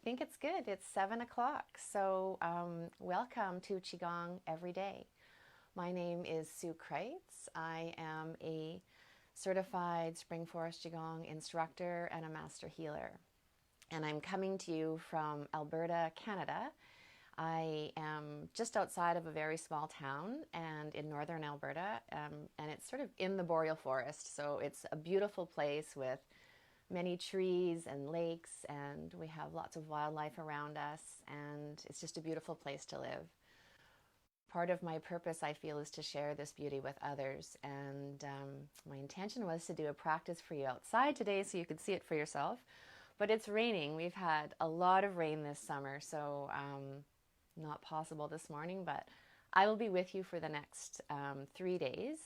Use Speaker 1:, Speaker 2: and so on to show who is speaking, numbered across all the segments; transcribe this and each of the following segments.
Speaker 1: think it's good. It's 7 o'clock. So, welcome to Qigong Everyday. My name is Sue Kreitz. I am a certified Spring Forest Qigong instructor and a master healer. And I'm coming to you from Alberta, Canada. I am just outside of a very small town and in northern Alberta, and it's sort of in the boreal forest. So it's a beautiful place with many trees and lakes, and we have lots of wildlife around us, and it's just a beautiful place to live. Part of my purpose, I feel, is to share this beauty with others, and my intention was to do a practice for you outside today so you could see it for yourself, but it's raining. We've had a lot of rain this summer, so not possible this morning, but I will be with you for the next 3 days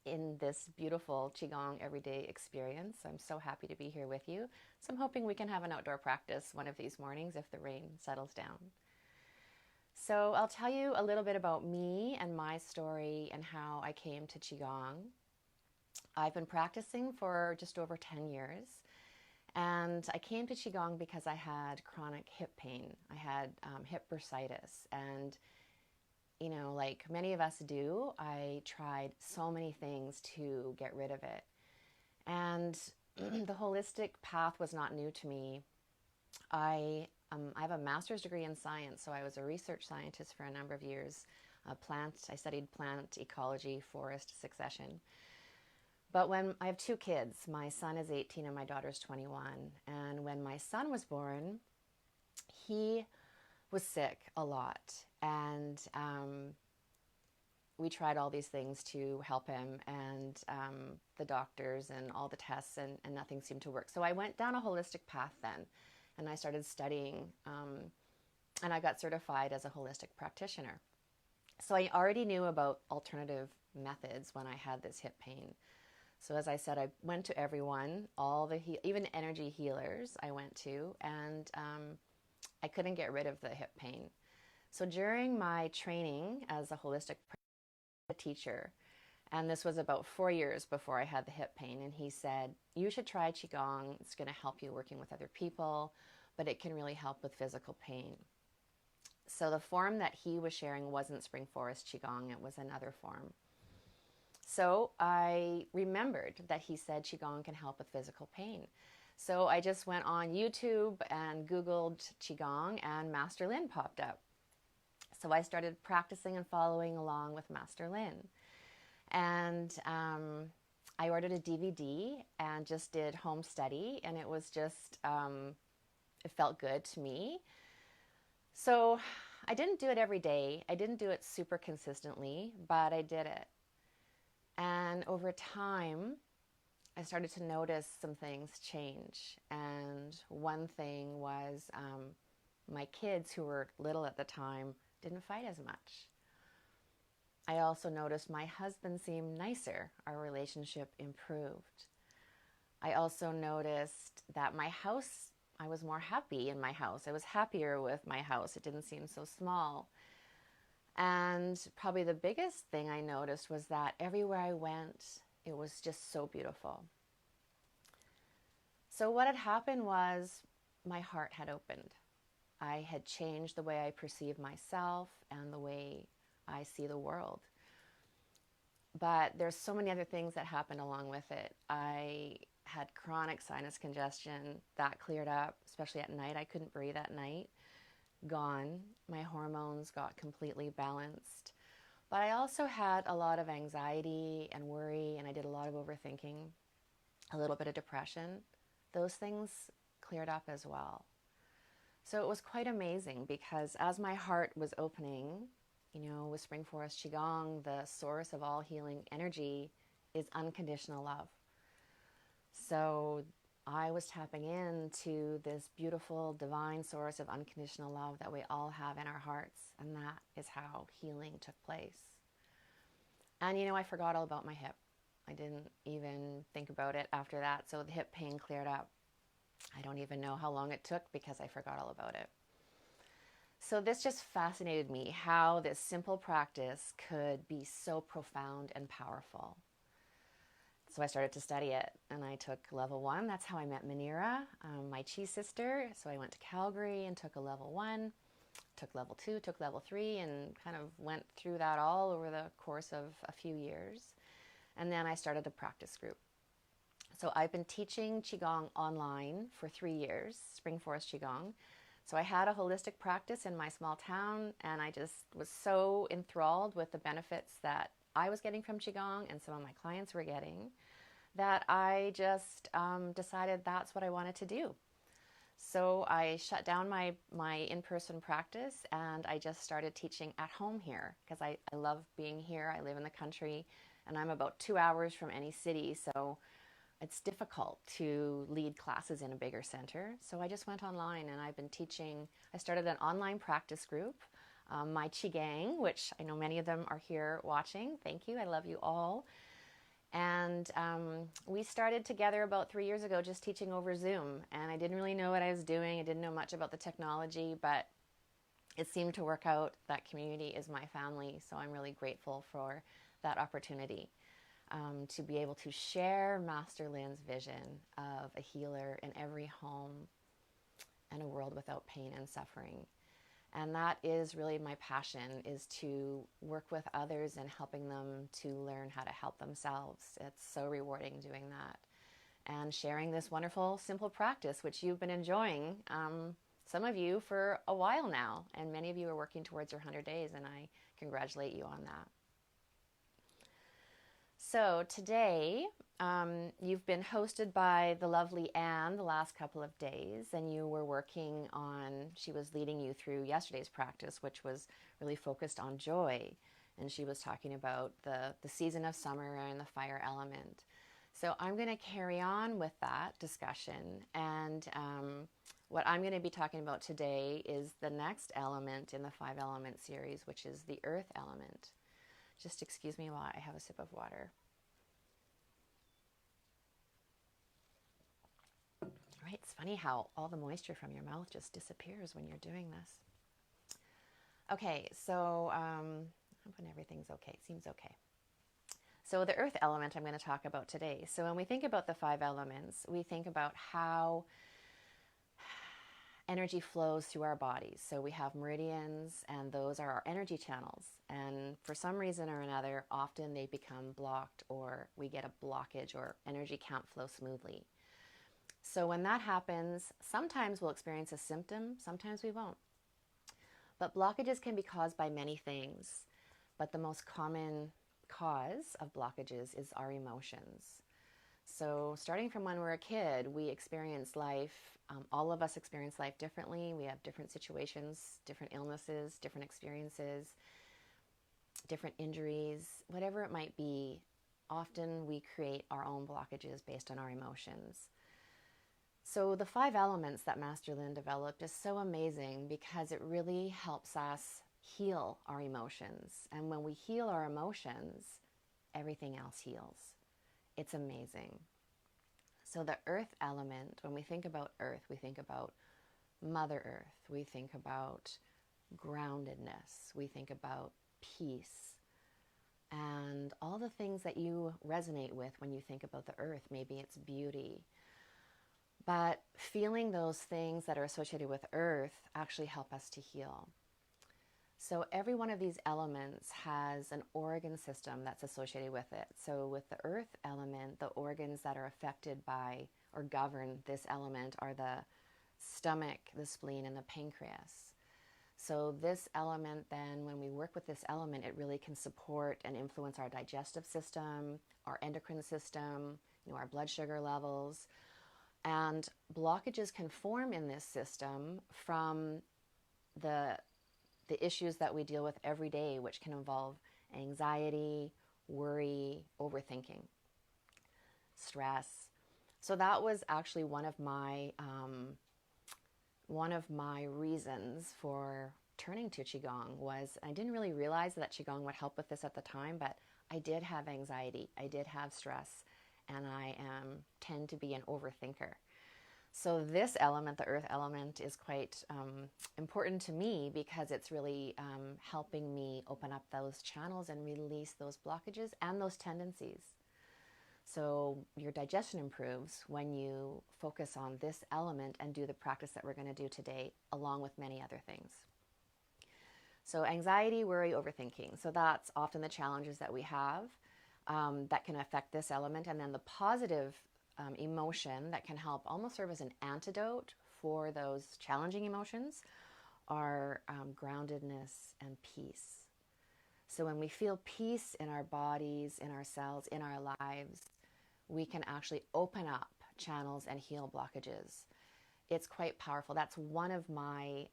Speaker 1: in this beautiful Qigong everyday experience. I'm so happy to be here with you. So I'm hoping we can have an outdoor practice one of these mornings if the rain settles down. So I'll tell you a little bit about me and my story and how I came to Qigong. I've been practicing for just over 10 years. And I came to Qigong because I had chronic hip pain. I had hip bursitis, and like many of us do, I tried so many things to get rid of it. And the holistic path was not new to me. I have a master's degree in science, so I was a research scientist for a number of years. I studied plant ecology, forest succession. But when I have two kids, my son is 18 and my daughter's 21. And when my son was born, he was sick a lot. And we tried all these things to help him, and the doctors and all the tests, and nothing seemed to work. So I went down a holistic path then, and I started studying, and I got certified as a holistic practitioner. So I already knew about alternative methods when I had this hip pain. So as I said, I went to everyone, even energy healers I went to, and I couldn't get rid of the hip pain. So during my training as a holistic teacher, and this was about 4 years before I had the hip pain, and he said, you should try Qigong. It's going to help you working with other people, but it can really help with physical pain. So the form that he was sharing wasn't Spring Forest Qigong, it was another form. So I remembered that he said Qigong can help with physical pain. So I just went on YouTube and Googled Qigong, and Master Lin popped up. So I started practicing and following along with Master Lin. And I ordered a DVD and just did home study, and it was just, it felt good to me. So I didn't do it every day. I didn't do it super consistently, but I did it. And over time, I started to notice some things change. And one thing was my kids, who were little at the time, didn't fight as much. I also noticed my husband seemed nicer. Our relationship improved. I also noticed that my house, I was more happy in my house. I was happier with my house. It didn't seem so small. And probably the biggest thing I noticed was that everywhere I went, it was just so beautiful. So what had happened was my heart had opened. I had changed the way I perceive myself and the way I see the world. But there's so many other things that happened along with it. I had chronic sinus congestion that cleared up, especially at night. I couldn't breathe at night. Gone. My hormones got completely balanced. But I also had a lot of anxiety and worry, and I did a lot of overthinking, a little bit of depression. Those things cleared up as well. So it was quite amazing, because as my heart was opening, with Spring Forest Qigong, the source of all healing energy is unconditional love. So I was tapping into this beautiful divine source of unconditional love that we all have in our hearts, and that is how healing took place. And I forgot all about my hip. I didn't even think about it after that, so the hip pain cleared up. I don't even know how long it took because I forgot all about it. So this just fascinated me, how this simple practice could be so profound and powerful. So I started to study it, and I took level 1. That's how I met Manira, my chi sister. So I went to Calgary and took a level 1, took level 2, took level 3, and kind of went through that all over the course of a few years. And then I started a practice group. So I've been teaching Qigong online for 3 years, Spring Forest Qigong. So I had a holistic practice in my small town, and I just was so enthralled with the benefits that I was getting from Qigong and some of my clients were getting, that I just decided that's what I wanted to do. So I shut down my in-person practice, and I just started teaching at home here because I love being here. I live in the country, and I'm about 2 hours from any city, so it's difficult to lead classes in a bigger center. So I just went online, and I've been teaching. I started an online practice group, my Qi Gang, which I know many of them are here watching. Thank you. I love you all. And we started together about 3 years ago just teaching over Zoom. And I didn't really know what I was doing. I didn't know much about the technology, but it seemed to work out. That community is my family, so I'm really grateful for that opportunity. To be able to share Master Lin's vision of a healer in every home and a world without pain and suffering. And that is really my passion, is to work with others and helping them to learn how to help themselves. It's so rewarding doing that. And sharing this wonderful, simple practice, which you've been enjoying, some of you for a while now. And many of you are working towards your 100 days, and I congratulate you on that. So today, you've been hosted by the lovely Anne the last couple of days, and you were working on, she was leading you through yesterday's practice, which was really focused on joy. And she was talking about the season of summer and the fire element. So I'm going to carry on with that discussion. And what I'm going to be talking about today is the next element in the 5 element series, which is the earth element. Just excuse me while I have a sip of water. Right, it's funny how all the moisture from your mouth just disappears when you're doing this. Okay, so I'm hoping everything's okay. Seems okay. So the earth element I'm going to talk about today. So when we think about the 5 elements, we think about how energy flows through our bodies. So we have meridians, and those are our energy channels. And for some reason or another, often they become blocked, or we get a blockage, or energy can't flow smoothly. So when that happens, sometimes we'll experience a symptom, sometimes we won't. But blockages can be caused by many things. But the most common cause of blockages is our emotions. So starting from when we're a kid, we experience life, all of us experience life differently. We have different situations, different illnesses, different experiences, different injuries, whatever it might be. Often we create our own blockages based on our emotions. So the 5 elements that Master Lin developed is so amazing because it really helps us heal our emotions. And when we heal our emotions, everything else heals. It's amazing. So the earth element, when we think about earth, we think about Mother Earth. We think about groundedness. We think about peace. And all the things that you resonate with when you think about the earth. Maybe it's beauty. But feeling those things that are associated with earth actually help us to heal. So every one of these elements has an organ system that's associated with it. So with the earth element, the organs that are affected by or govern this element are the stomach, the spleen, and the pancreas. So this element then, when we work with this element, it really can support and influence our digestive system, our endocrine system, our blood sugar levels. And blockages can form in this system from the issues that we deal with every day, which can involve anxiety, worry, overthinking, stress. So that was actually one of my reasons for turning to Qigong. Was I didn't really realize that Qigong would help with this at the time, but I did have anxiety, I did have stress, and I tend to be an overthinker. So this element, the earth element, is quite important to me because it's really helping me open up those channels and release those blockages and those tendencies. So your digestion improves when you focus on this element and do the practice that we're going to do today, along with many other things. So anxiety, worry, overthinking. So that's often the challenges that we have that can affect this element. And then the positive emotion that can help almost serve as an antidote for those challenging emotions are groundedness and peace. So when we feel peace in our bodies, in our cells, in our lives, we can actually open up channels and heal blockages. It's quite powerful. That's one of my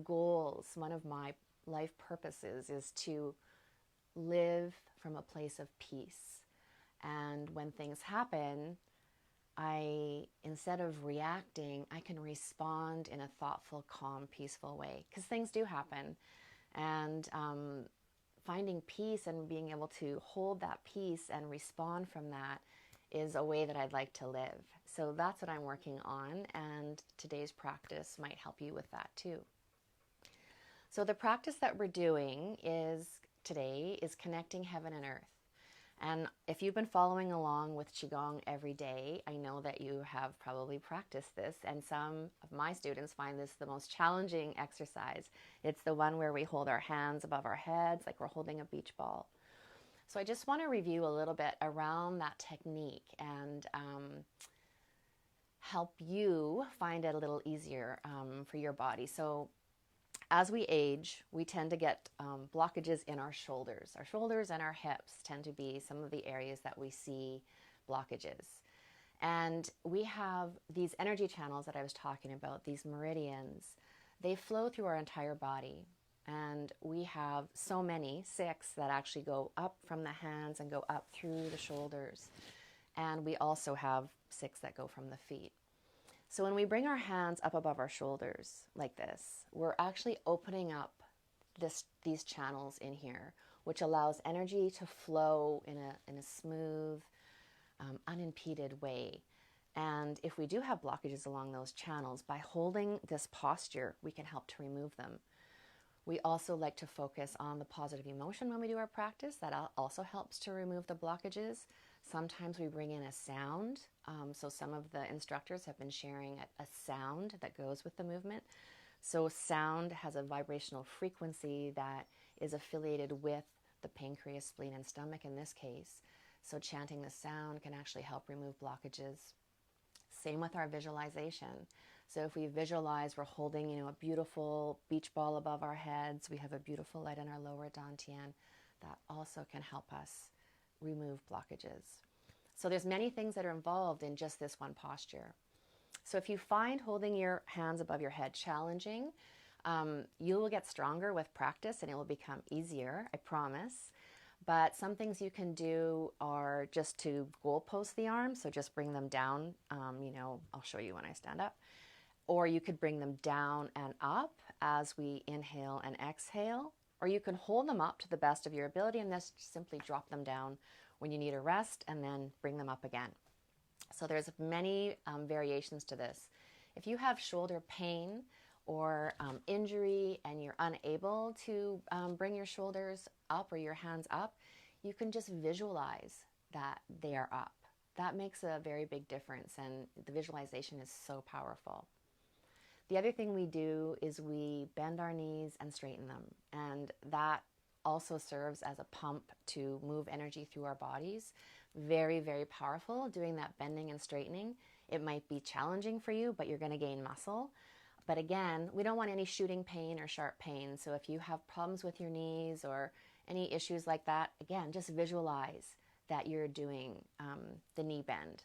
Speaker 1: goals, one of my life purposes, is to live from a place of peace. And when things happen, instead of reacting, I can respond in a thoughtful, calm, peaceful way, because things do happen. And finding peace and being able to hold that peace and respond from that is a way that I'd like to live. So that's what I'm working on, and today's practice might help you with that too. So the practice that we're doing today is connecting heaven and earth. And if you've been following along with Qigong every day, I know that you have probably practiced this, and some of my students find this the most challenging exercise. It's the one where we hold our hands above our heads like we're holding a beach ball. So I just want to review a little bit around that technique and help you find it a little easier for your body. So as we age, we tend to get blockages in our shoulders. Our shoulders and our hips tend to be some of the areas that we see blockages. And we have these energy channels that I was talking about, these meridians. They flow through our entire body. And we have so many, 6, that actually go up from the hands and go up through the shoulders. And we also have 6 that go from the feet. So when we bring our hands up above our shoulders like this, we're actually opening up these channels in here, which allows energy to flow in a smooth, unimpeded way. And if we do have blockages along those channels, by holding this posture, we can help to remove them. We also like to focus on the positive emotion when we do our practice. That also helps to remove the blockages. Sometimes we bring in a sound. So some of the instructors have been sharing a sound that goes with the movement. So sound has a vibrational frequency that is affiliated with the pancreas, spleen, and stomach in this case. So chanting the sound can actually help remove blockages. Same with our visualization. So if we visualize we're holding, a beautiful beach ball above our heads, we have a beautiful light in our lower dantian, that also can help us remove blockages. So there's many things that are involved in just this one posture. So if you find holding your hands above your head challenging, you will get stronger with practice and it will become easier, I promise. But some things you can do are just to goalpost the arms, so just bring them down, I'll show you when I stand up. Or you could bring them down and up as we inhale and exhale. Or you can hold them up to the best of your ability and just simply drop them down when you need a rest and then bring them up again. So there's many variations to this. If you have shoulder pain or injury and you're unable to bring your shoulders up or your hands up, you can just visualize that they are up. That makes a very big difference, and the visualization is so powerful. The other thing we do is we bend our knees and straighten them, and that also serves as a pump to move energy through our bodies. Very, very powerful doing that bending and straightening. It might be challenging for you, but you're going to gain muscle. But again, we don't want any shooting pain or sharp pain. So if you have problems with your knees or any issues like that, again, just visualize that you're doing the knee bend.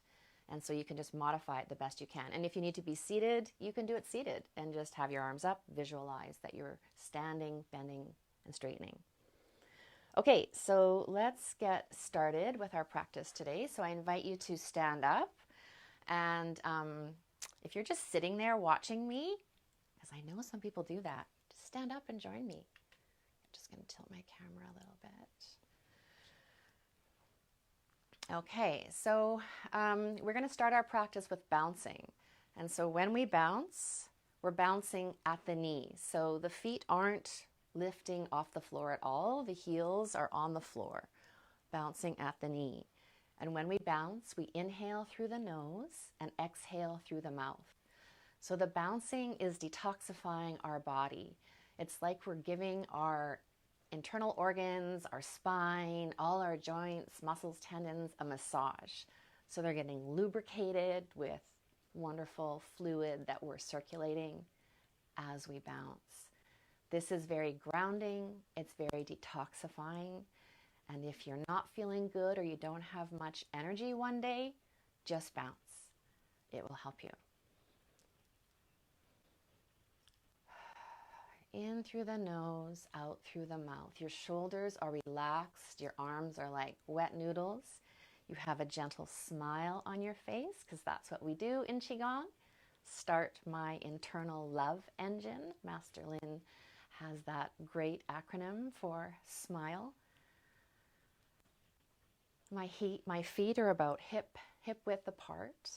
Speaker 1: And so you can just modify it the best you can. And if you need to be seated, you can do it seated and just have your arms up, visualize that you're standing, bending, and straightening. Okay, so let's get started with our practice today. So I invite you to stand up. And if you're just sitting there watching me, because I know some people do that, just stand up and join me. I'm just going to tilt my camera a little bit. Okay, so we're going to start our practice with bouncing. And so when we bounce, we're bouncing at the knee. So the feet aren't lifting off the floor at all. The heels are on the floor, bouncing at the knee. And when we bounce, we inhale through the nose and exhale through the mouth. So the bouncing is detoxifying our body. It's like we're giving our internal organs, our spine, all our joints, muscles, tendons, a massage. So they're getting lubricated with wonderful fluid that we're circulating as we bounce. This is very grounding, it's very detoxifying. And if you're not feeling good or you don't have much energy one day, just bounce. It will help you. In through the nose, out through the mouth. Your shoulders are relaxed. Your arms are like wet noodles. You have a gentle smile on your face because that's what we do in Qigong. Start my internal love engine. Master Lin has that great acronym for SMILE. My feet are about hip width apart.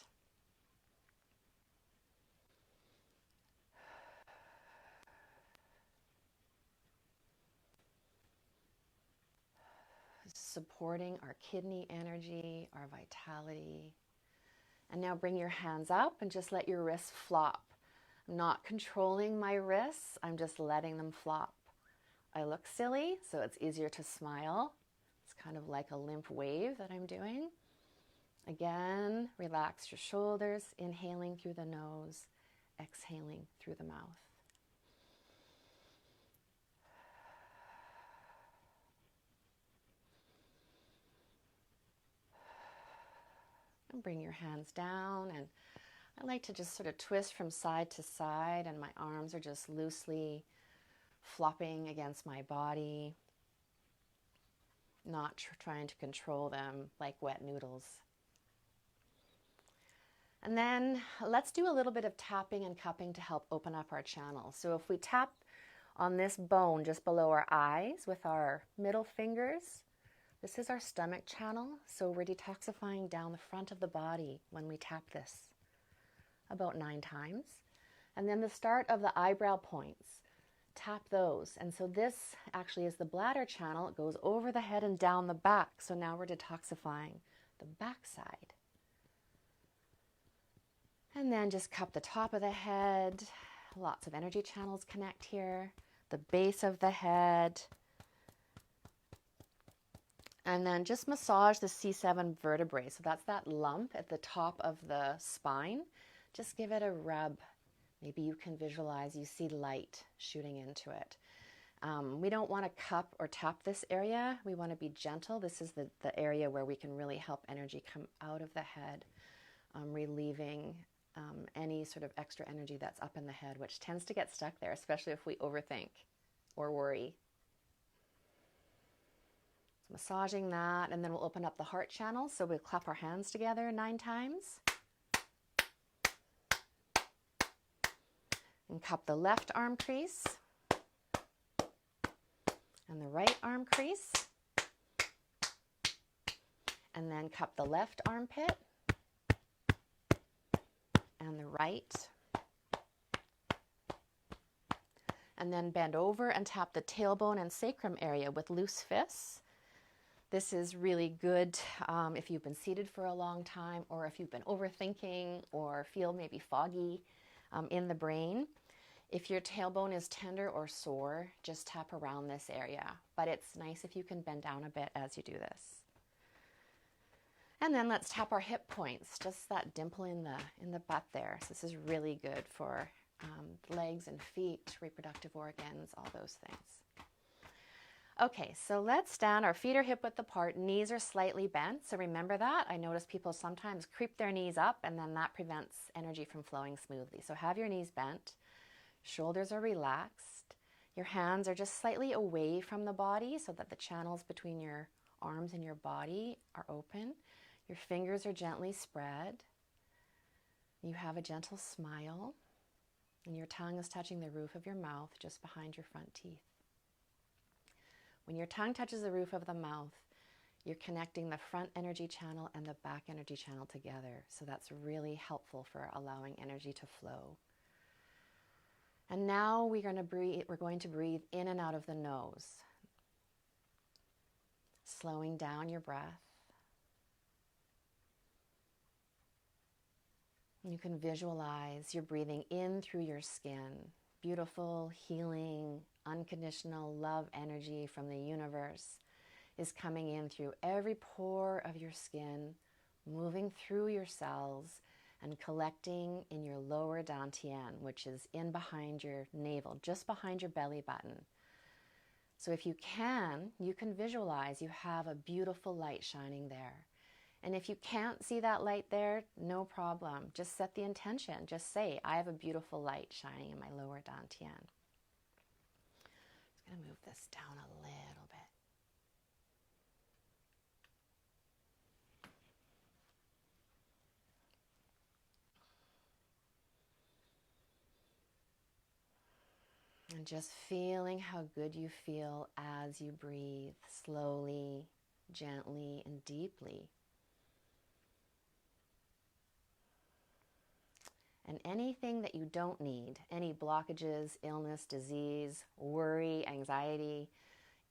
Speaker 1: Supporting our kidney energy, our vitality. And now bring your hands up and just let your wrists flop. I'm not controlling my wrists, I'm just letting them flop. I look silly, so it's easier to smile. It's kind of like a limp wave that I'm doing. Again, relax your shoulders, inhaling through the nose, exhaling through the mouth. And bring your hands down, and I like to just sort of twist from side to side, and my arms are just loosely flopping against my body, not trying to control them like wet noodles. And then let's do a little bit of tapping and cupping to help open up our channel. So if we tap on this bone just below our eyes with our middle fingers, this is our stomach channel, so we're detoxifying down the front of the body when we tap this about 9 times. And then the start of the eyebrow points, tap those. And so this actually is the bladder channel. It goes over the head and down the back. So now we're detoxifying the back side. And then just cup the top of the head. Lots of energy channels connect here. The base of the head. And then just massage the C7 vertebrae. So that's that lump at the top of the spine. Just give it a rub. Maybe you can visualize you see light shooting into it. We don't want to cup or tap this area. We want to be gentle. This is the area where we can really help energy come out of the head, relieving any sort of extra energy that's up in the head, which tends to get stuck there, especially if we overthink or worry. Massaging that, and then we'll open up the heart channel. So we'll clap our hands together 9 times. And cup the left arm crease. And the right arm crease. And then cup the left armpit. And the right. And then bend over and tap the tailbone and sacrum area with loose fists. This is really good if you've been seated for a long time, or if you've been overthinking or feel maybe foggy in the brain. If your tailbone is tender or sore, just tap around this area. But it's nice if you can bend down a bit as you do this. And then let's tap our hip points, just that dimple in the butt there. So this is really good for legs and feet, reproductive organs, all those things. Okay, so let's stand. Our feet are hip width apart. Knees are slightly bent. So remember that. I notice people sometimes creep their knees up, and then that prevents energy from flowing smoothly. So have your knees bent. Shoulders are relaxed. Your hands are just slightly away from the body so that the channels between your arms and your body are open. Your fingers are gently spread. You have a gentle smile, and your tongue is touching the roof of your mouth just behind your front teeth. When your tongue touches the roof of the mouth, you're connecting the front energy channel and the back energy channel together. So that's really helpful for allowing energy to flow. And now we're going to breathe in and out of the nose, slowing down your breath. You can visualize you're breathing in through your skin. Beautiful, healing, unconditional love energy from the universe is coming in through every pore of your skin, moving through your cells and collecting in your lower dantian, which is in behind your navel, just behind your belly button. So if you can visualize you have a beautiful light shining there. And if you can't see that light there, no problem. Just set the intention. Just say, I have a beautiful light shining in my lower dantian. I'm just going to move this down a little bit. And just feeling how good you feel as you breathe slowly, gently, and deeply. And anything that you don't need, any blockages, illness, disease, worry, anxiety,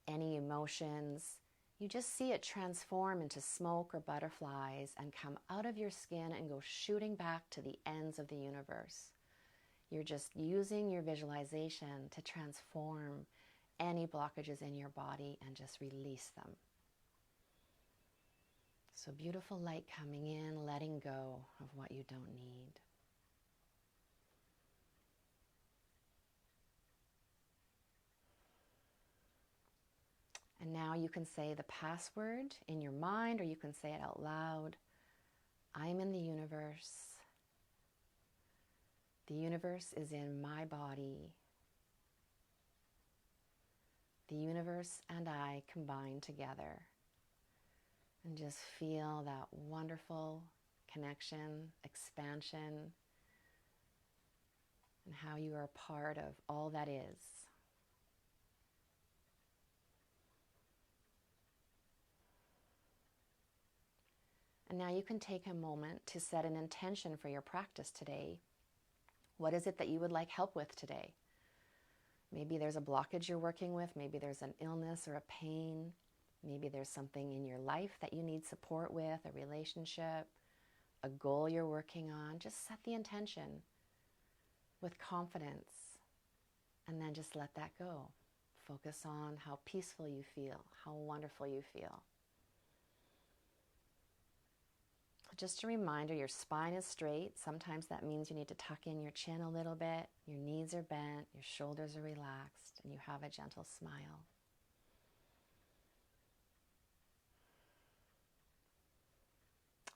Speaker 1: any emotions, you just see it transform into smoke or butterflies and come out of your skin and go shooting back to the ends of the universe. You're just using your visualization to transform any blockages in your body and just release them. So beautiful light coming in, letting go of what you don't need. And now you can say the password in your mind, or you can say it out loud. I'm in the universe. The universe is in my body. The universe and I combine together. And just feel that wonderful connection, expansion, and how you are part of all that is. And now you can take a moment to set an intention for your practice today. What is it that you would like help with today? Maybe there's a blockage you're working with. Maybe there's an illness or a pain. Maybe there's something in your life that you need support with, a relationship, a goal you're working on. Just set the intention with confidence and then just let that go. Focus on how peaceful you feel, how wonderful you feel. Just a reminder, your spine is straight. Sometimes that means you need to tuck in your chin a little bit. Your knees are bent, your shoulders are relaxed, and you have a gentle smile.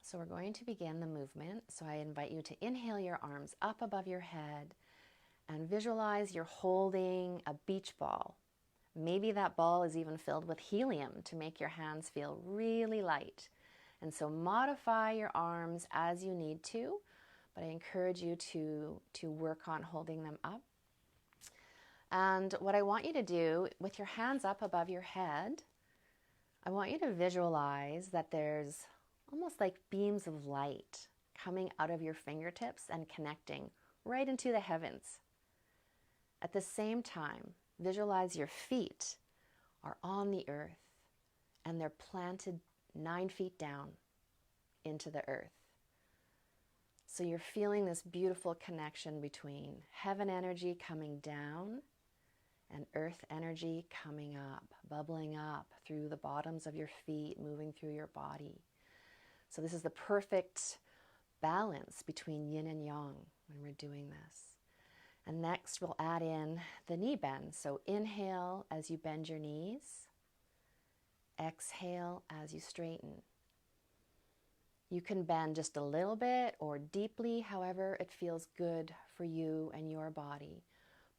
Speaker 1: So we're going to begin the movement. So I invite you to inhale your arms up above your head and visualize you're holding a beach ball. Maybe that ball is even filled with helium to make your hands feel really light. And so modify your arms as you need to, but I encourage you to work on holding them up. And what I want you to do with your hands up above your head, I want you to visualize that there's almost like beams of light coming out of your fingertips and connecting right into the heavens. At the same time, visualize your feet are on the earth and they're planted 9 feet down into the earth. So you're feeling this beautiful connection between heaven energy coming down and earth energy coming up, bubbling up through the bottoms of your feet, moving through your body. So this is the perfect balance between yin and yang when we're doing this. And next we'll add in the knee bend. So inhale as you bend your knees. Exhale as you straighten. You can bend just a little bit or deeply, however it feels good for you and your body.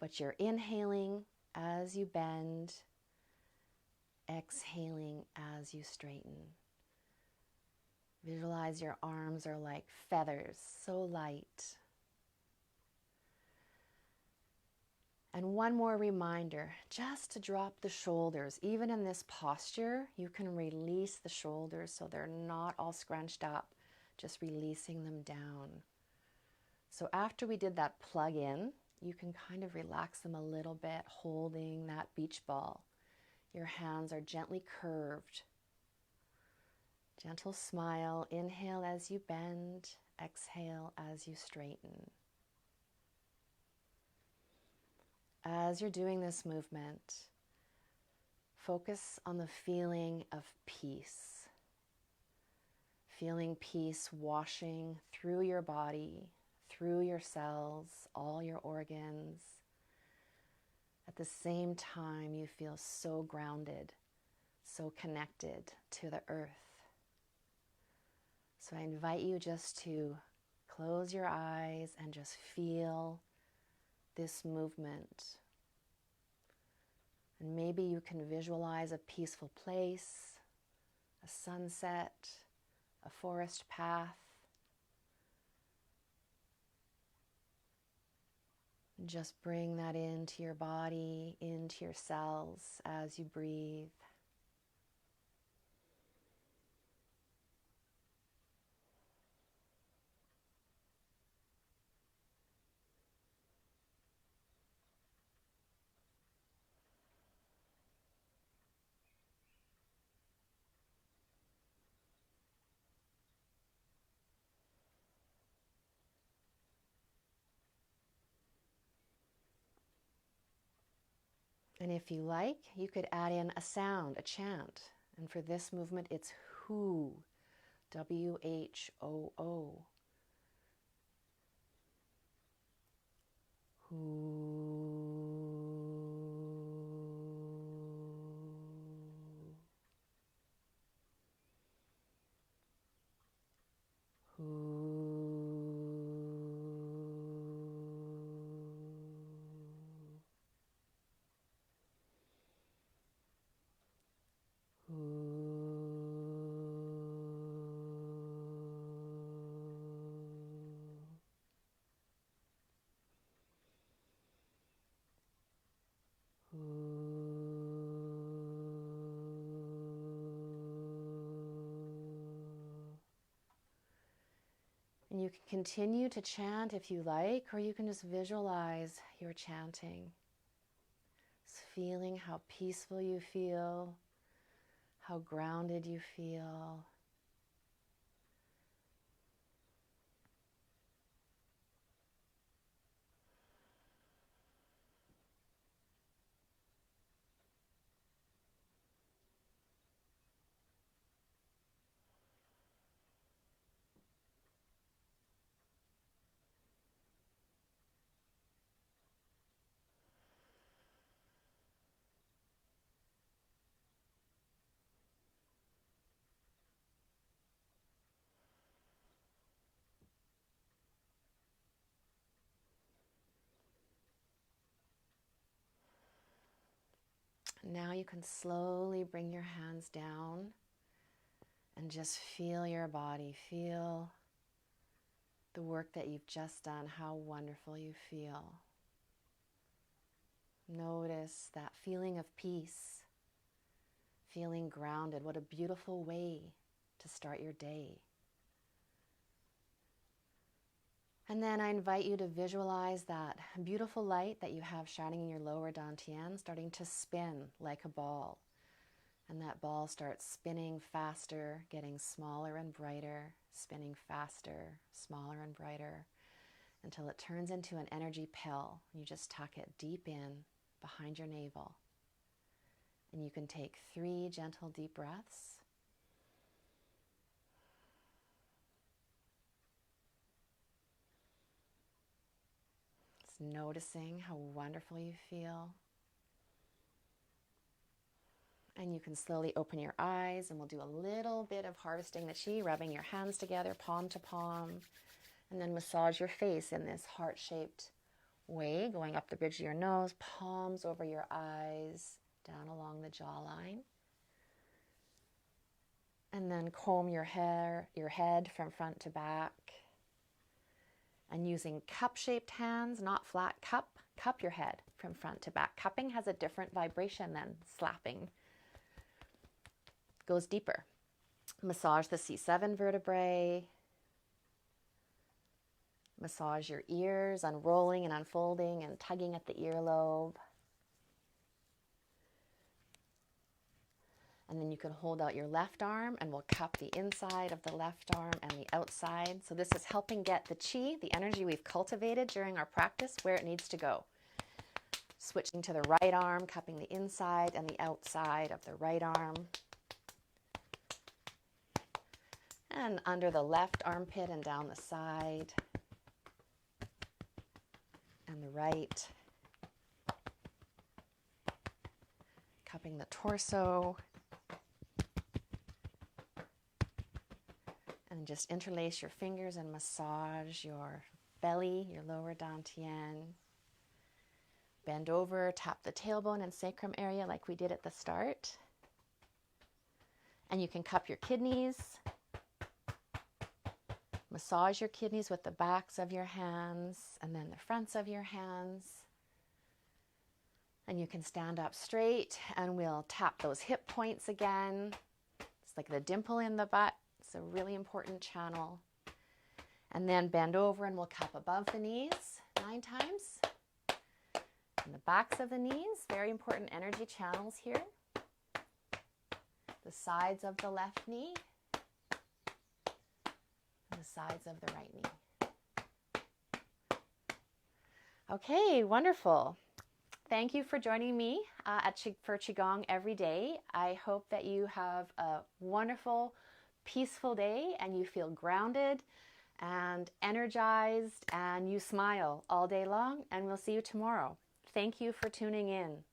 Speaker 1: But you're inhaling as you bend, exhaling as you straighten. Visualize your arms are like feathers, so light. And one more reminder, just to drop the shoulders. Even in this posture, you can release the shoulders so they're not all scrunched up, just releasing them down. So after we did that plug in, you can kind of relax them a little bit, holding that beach ball. Your hands are gently curved. Gentle smile, inhale as you bend, Exhale as you straighten. As you're doing this movement, focus on the feeling of peace. Feeling peace washing through your body, through your cells, all your organs. At the same time, you feel so grounded, so connected to the earth. So I invite you just to close your eyes and just feel this movement. And maybe you can visualize a peaceful place, a sunset, a forest path. And just bring that into your body, into your cells as you breathe. And if you like, you could add in a sound, a chant. And for this movement, it's whoo, W-H-O-O. And you can continue to chant if you like, or you can just visualize your chanting. Just feeling how peaceful you feel, how grounded you feel. Now you can slowly bring your hands down and just feel your body. Feel the work that you've just done, how wonderful you feel. Notice that feeling of peace, feeling grounded. What a beautiful way to start your day. And then I invite you to visualize that beautiful light that you have shining in your lower dantian starting to spin like a ball. And that ball starts spinning faster, getting smaller and brighter, spinning faster, smaller and brighter, until it turns into an energy pill. You just tuck it deep in behind your navel. And you can take 3 gentle deep breaths. Just noticing how wonderful you feel. And you can slowly open your eyes, and we'll do a little bit of harvesting the chi, rubbing your hands together, palm to palm, and then massage your face in this heart-shaped way, going up the bridge of your nose, palms over your eyes, down along the jawline. And then comb your head from front to back. And using cup-shaped hands, not flat, cup your head from front to back. Cupping has a different vibration than slapping. Goes deeper. Massage the C7 vertebrae. Massage your ears, unrolling and unfolding and tugging at the earlobe. And then you can hold out your left arm and we'll cup the inside of the left arm and the outside. So this is helping get the chi, the energy we've cultivated during our practice, where it needs to go. Switching to the right arm, cupping the inside and the outside of the right arm. And under the left armpit and down the side. And the right. Cupping the torso. And just interlace your fingers and massage your belly, your lower dantian. Bend over, tap the tailbone and sacrum area like we did at the start. And you can cup your kidneys. Massage your kidneys with the backs of your hands and then the fronts of your hands. And you can stand up straight and we'll tap those hip points again. It's like the dimple in the butt. It's a really important channel. And then bend over and we'll cup above the knees 9 times. And the backs of the knees, very important energy channels here. The sides of the left knee. And the sides of the right knee. Okay, wonderful. Thank you for joining me for Qigong every day. I hope that you have a wonderful, peaceful day and you feel grounded and energized and you smile all day long, and we'll see you tomorrow. Thank you for tuning in.